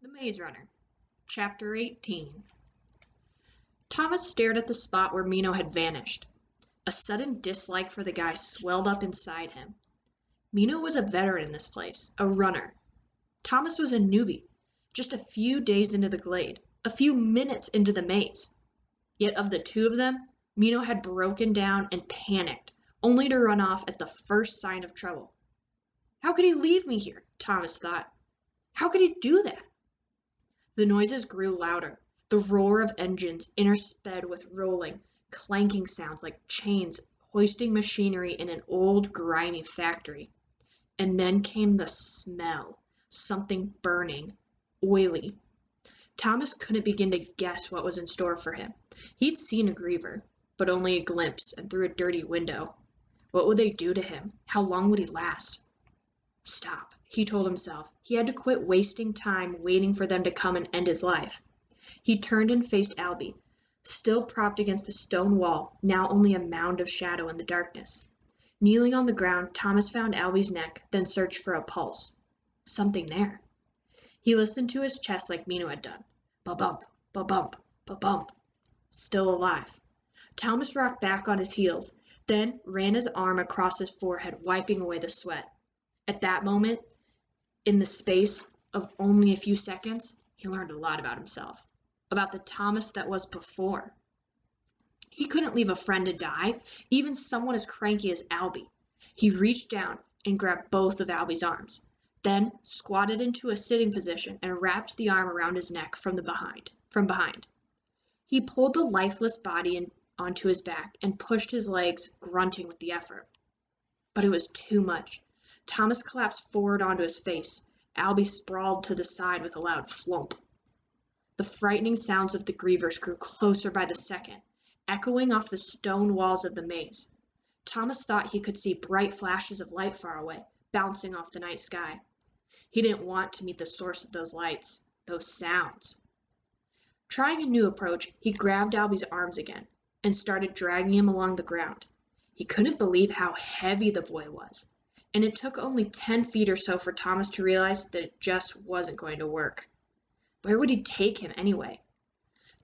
The Maze Runner, Chapter 18. Thomas stared at the spot where Mino had vanished. A sudden dislike for the guy swelled up inside him. Mino was a veteran in this place, a runner. Thomas was a newbie, just a few days into the glade, a few minutes into the maze. Yet of the two of them, Mino had broken down and panicked, only to run off at the first sign of trouble. How could he leave me here? Thomas thought. How could he do that? The noises grew louder, the roar of engines intersped with rolling, clanking sounds like chains hoisting machinery in an old, grimy factory. And then came the smell, something burning, oily. Thomas couldn't begin to guess what was in store for him. He'd seen a griever, but only a glimpse and through a dirty window. What would they do to him? How long would he last? Stop, he told himself. He had to quit wasting time waiting for them to come and end his life. He turned and faced Albie, still propped against the stone wall, now only a mound of shadow in the darkness. Kneeling on the ground, Thomas found Albie's neck, then searched for a pulse. Something there. He listened to his chest like Mino had done. Ba-bump, ba-bump, ba-bump. Still alive. Thomas rocked back on his heels, then ran his arm across his forehead, wiping away the sweat. At that moment, in the space of only a few seconds, he learned a lot about himself, about the Thomas that was before. He couldn't leave a friend to die, even someone as cranky as Albie. He reached down and grabbed both of Albie's arms, then squatted into a sitting position and wrapped the arm around his neck from behind. He pulled the lifeless body onto his back and pushed his legs, grunting with the effort. But it was too much. Thomas collapsed forward onto his face. Albie sprawled to the side with a loud flump. The frightening sounds of the grievers grew closer by the second, echoing off the stone walls of the maze. Thomas thought he could see bright flashes of light far away, bouncing off the night sky. He didn't want to meet the source of those lights, those sounds. Trying a new approach, he grabbed Albie's arms again and started dragging him along the ground. He couldn't believe how heavy the boy was, and it took only 10 feet or so for Thomas to realize that it just wasn't going to work. Where would he take him anyway?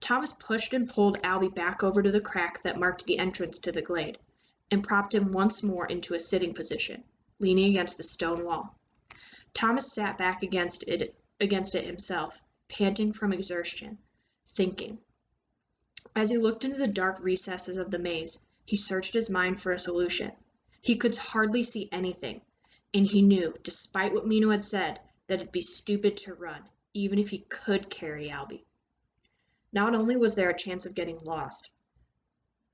Thomas pushed and pulled Albie back over to the crack that marked the entrance to the glade, and propped him once more into a sitting position, leaning against the stone wall. Thomas sat back against it himself, panting from exertion, thinking. As he looked into the dark recesses of the maze, he searched his mind for a solution. He could hardly see anything, and he knew, despite what Mino had said, that it'd be stupid to run, even if he could carry Albie. Not only was there a chance of getting lost,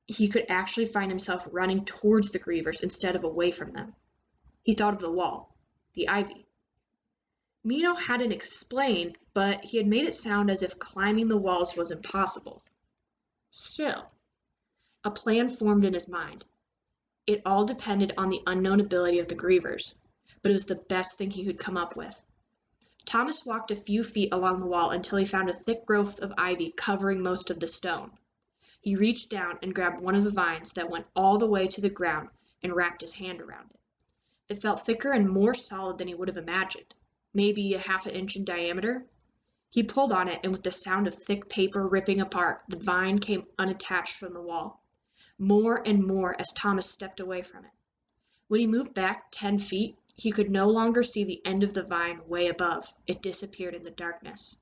he could actually find himself running towards the grievers instead of away from them. He thought of the wall, the ivy. Mino hadn't explained, but he had made it sound as if climbing the walls was impossible. Still, a plan formed in his mind. It all depended on the unknown ability of the grievers, but it was the best thing he could come up with. Thomas walked a few feet along the wall until he found a thick growth of ivy covering most of the stone. He reached down and grabbed one of the vines that went all the way to the ground and wrapped his hand around it. It felt thicker and more solid than he would have imagined, maybe a half an inch in diameter. He pulled on it, and with the sound of thick paper ripping apart, the vine came unattached from the wall. More and more as Thomas stepped away from it. When he moved back 10 feet, he could no longer see the end of the vine way above. It disappeared in the darkness.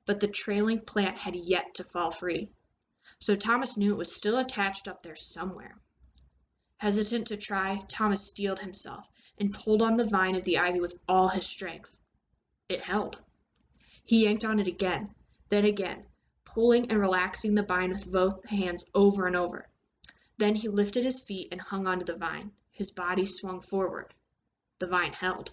But the trailing plant had yet to fall free, so Thomas knew it was still attached up there somewhere. Hesitant to try, Thomas steeled himself and pulled on the vine of the ivy with all his strength. It held. He yanked on it again, then again, pulling and relaxing the vine with both hands over and over. Then he lifted his feet and hung onto the vine. His body swung forward. The vine held.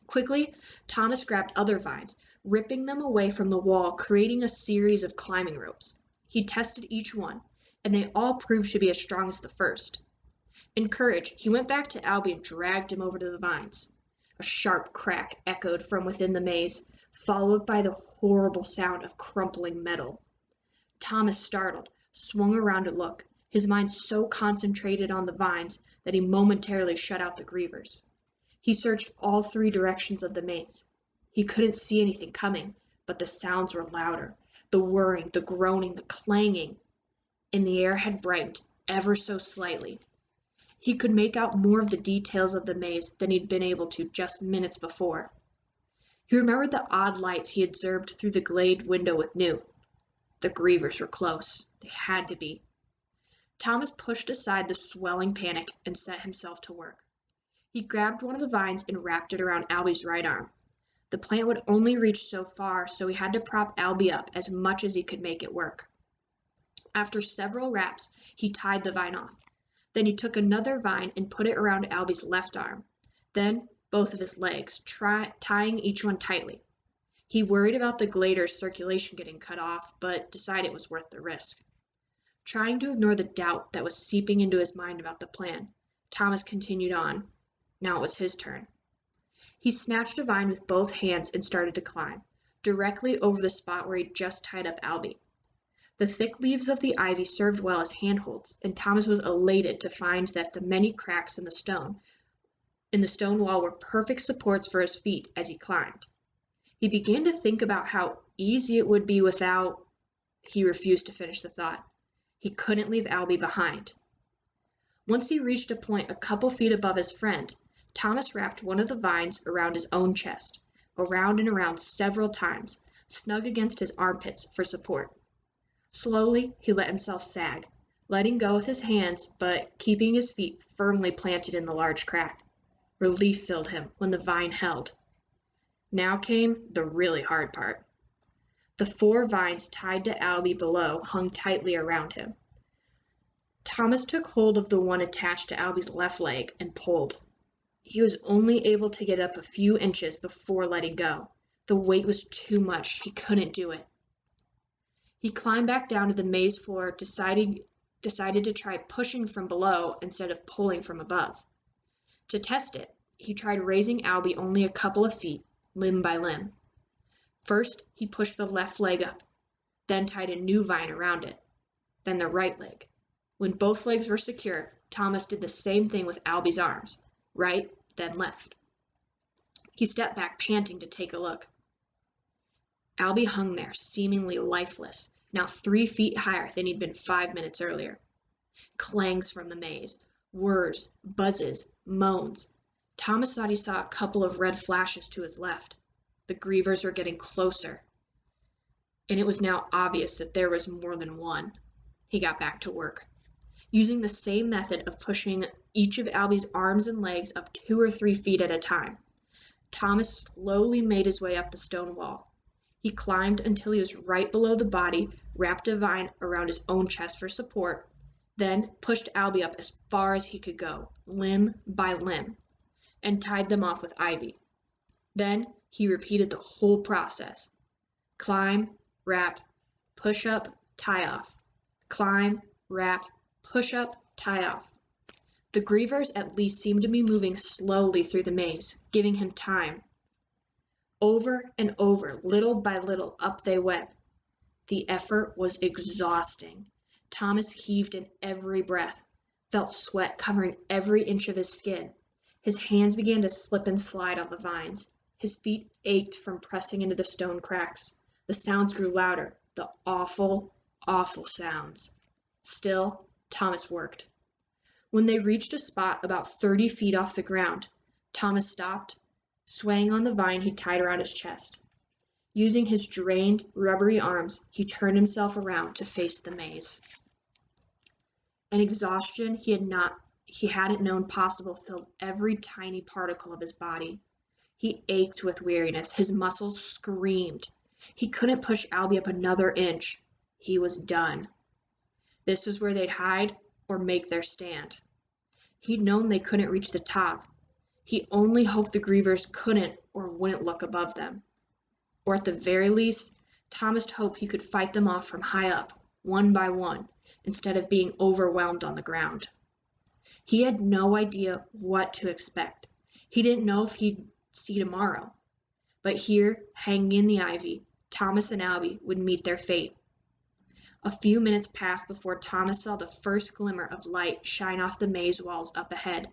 Quickly, Thomas grabbed other vines, ripping them away from the wall, creating a series of climbing ropes. He tested each one, and they all proved to be as strong as the first. Encouraged, he went back to Albie and dragged him over to the vines. A sharp crack echoed from within the maze, followed by the horrible sound of crumpling metal. Thomas, startled, swung around to look, his mind so concentrated on the vines that he momentarily shut out the grievers. He searched all 3 directions of the maze. He couldn't see anything coming, but the sounds were louder. The whirring, the groaning, the clanging, and the air had brightened ever so slightly. He could make out more of the details of the maze than he'd been able to just minutes before. He remembered the odd lights he observed through the glade window with Newt. The Grievers were close. They had to be. Thomas pushed aside the swelling panic and set himself to work. He grabbed one of the vines and wrapped it around Albie's right arm. The plant would only reach so far, so he had to prop Albie up as much as he could make it work. After several wraps, he tied the vine off. Then he took another vine and put it around Albie's left arm. Then both of his legs, tying each one tightly. He worried about the glader's circulation getting cut off, but decided it was worth the risk. Trying to ignore the doubt that was seeping into his mind about the plan, Thomas continued on. Now it was his turn. He snatched a vine with both hands and started to climb, directly over the spot where he'd just tied up Albie. The thick leaves of the ivy served well as handholds, and Thomas was elated to find that the many cracks in the stone wall were perfect supports for his feet as he climbed. He began to think about how easy it would be without... He refused to finish the thought. He couldn't leave Albie behind. Once he reached a point a couple feet above his friend, Thomas wrapped one of the vines around his own chest, around and around several times, snug against his armpits for support. Slowly, he let himself sag, letting go with his hands but keeping his feet firmly planted in the large crack. Relief filled him when the vine held. Now came the really hard part. The 4 vines tied to Albie below hung tightly around him. Thomas took hold of the one attached to Albie's left leg and pulled. He was only able to get up a few inches before letting go. The weight was too much. He couldn't do it. He climbed back down to the maze floor, decided to try pushing from below instead of pulling from above. To test it, he tried raising Albie only a couple of feet, limb by limb. First, he pushed the left leg up, then tied a new vine around it, then the right leg. When both legs were secure, Thomas did the same thing with Albie's arms, right, then left. He stepped back, panting, to take a look. Albie hung there, seemingly lifeless, now 3 feet higher than he'd been 5 minutes earlier. Clangs from the maze, whirs, buzzes, moans. Thomas thought he saw a couple of red flashes to his left. The Grievers were getting closer, and it was now obvious that there was more than one. He got back to work, using the same method of pushing each of Albie's arms and legs up 2 or 3 feet at a time. Thomas slowly made his way up the stone wall. He climbed until he was right below the body, wrapped a vine around his own chest for support, then pushed Albie up as far as he could go, limb by limb, and tied them off with ivy. Then he repeated the whole process. Climb, wrap, push up, tie off. Climb, wrap, push up, tie off. The Grievers at least seemed to be moving slowly through the maze, giving him time. Over and over, little by little, up they went. The effort was exhausting. Thomas heaved in every breath, felt sweat covering every inch of his skin. His hands began to slip and slide on the vines. His feet ached from pressing into the stone cracks. The sounds grew louder, the awful, awful sounds. Still, Thomas worked. When they reached a spot about 30 feet off the ground, Thomas stopped, swaying on the vine he tied around his chest. Using his drained, rubbery arms, he turned himself around to face the maze. An exhaustion he hadn't known possible filled every tiny particle of his body. He ached with weariness. His muscles screamed. He couldn't push Albie up another inch. He was done. This was where they'd hide or make their stand. He'd known they couldn't reach the top. He only hoped the Grievers couldn't or wouldn't look above them. Or at the very least, Thomas hoped he could fight them off from high up, one by one, instead of being overwhelmed on the ground. He had no idea what to expect. He didn't know if he'd see tomorrow. But here, hanging in the ivy, Thomas and Albie would meet their fate. A few minutes passed before Thomas saw the first glimmer of light shine off the maze walls up ahead.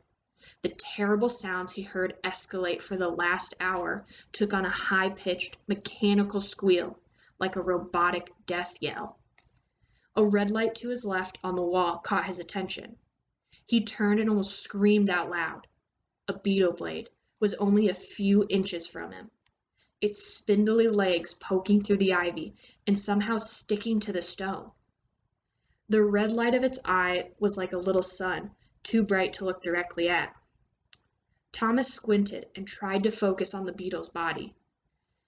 The terrible sounds he heard escalate for the last hour took on a high-pitched, mechanical squeal, like a robotic death yell. A red light to his left on the wall caught his attention. He turned and almost screamed out loud. A beetle blade was only a few inches from him, its spindly legs poking through the ivy and somehow sticking to the stone. The red light of its eye was like a little sun, too bright to look directly at. Thomas squinted and tried to focus on the beetle's body.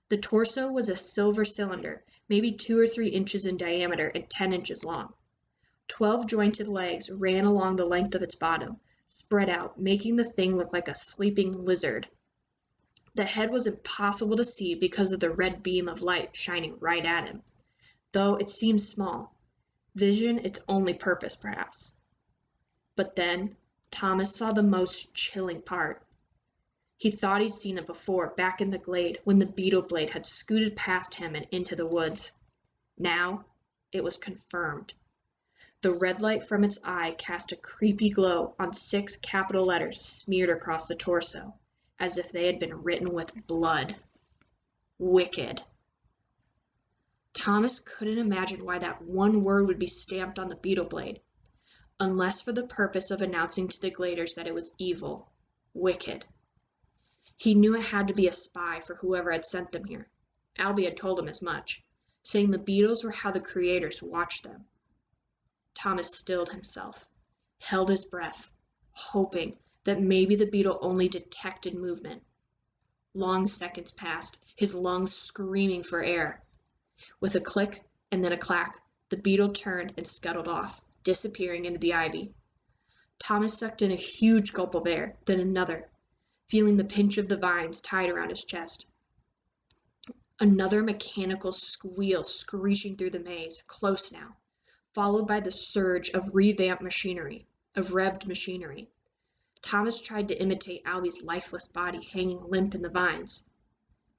The torso was a silver cylinder, maybe 2 or 3 inches in diameter and 10 inches long. 12 jointed legs ran along the length of its bottom, spread out, making the thing look like a sleeping lizard. The head was impossible to see because of the red beam of light shining right at him, though it seemed small. Vision its only purpose, perhaps. But then Thomas saw the most chilling part. He thought he'd seen it before, back in the glade, when the beetle blade had scooted past him and into the woods. Now it was confirmed. The red light from its eye cast a creepy glow on 6 capital letters smeared across the torso, as if they had been written with blood. Wicked. Thomas couldn't imagine why that one word would be stamped on the beetle blade, unless for the purpose of announcing to the gladers that it was evil, wicked. He knew it had to be a spy for whoever had sent them here. Albie had told him as much, saying the beetles were how the creators watched them. Thomas stilled himself, held his breath, hoping that maybe the beetle only detected movement. Long seconds passed, his lungs screaming for air. With a click and then a clack, the beetle turned and scuttled off, disappearing into the ivy. Thomas sucked in a huge gulp of air, then another, feeling the pinch of the vines tied around his chest. Another mechanical squeal screeching through the maze, close now, followed by the surge of revved machinery. Thomas tried to imitate Albie's lifeless body hanging limp in the vines.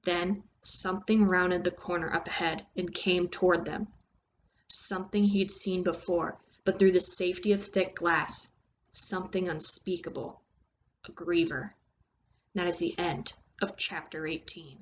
Then something rounded the corner up ahead and came toward them. Something he'd seen before, but through the safety of thick glass. Something unspeakable. A griever. That is the end of chapter 18.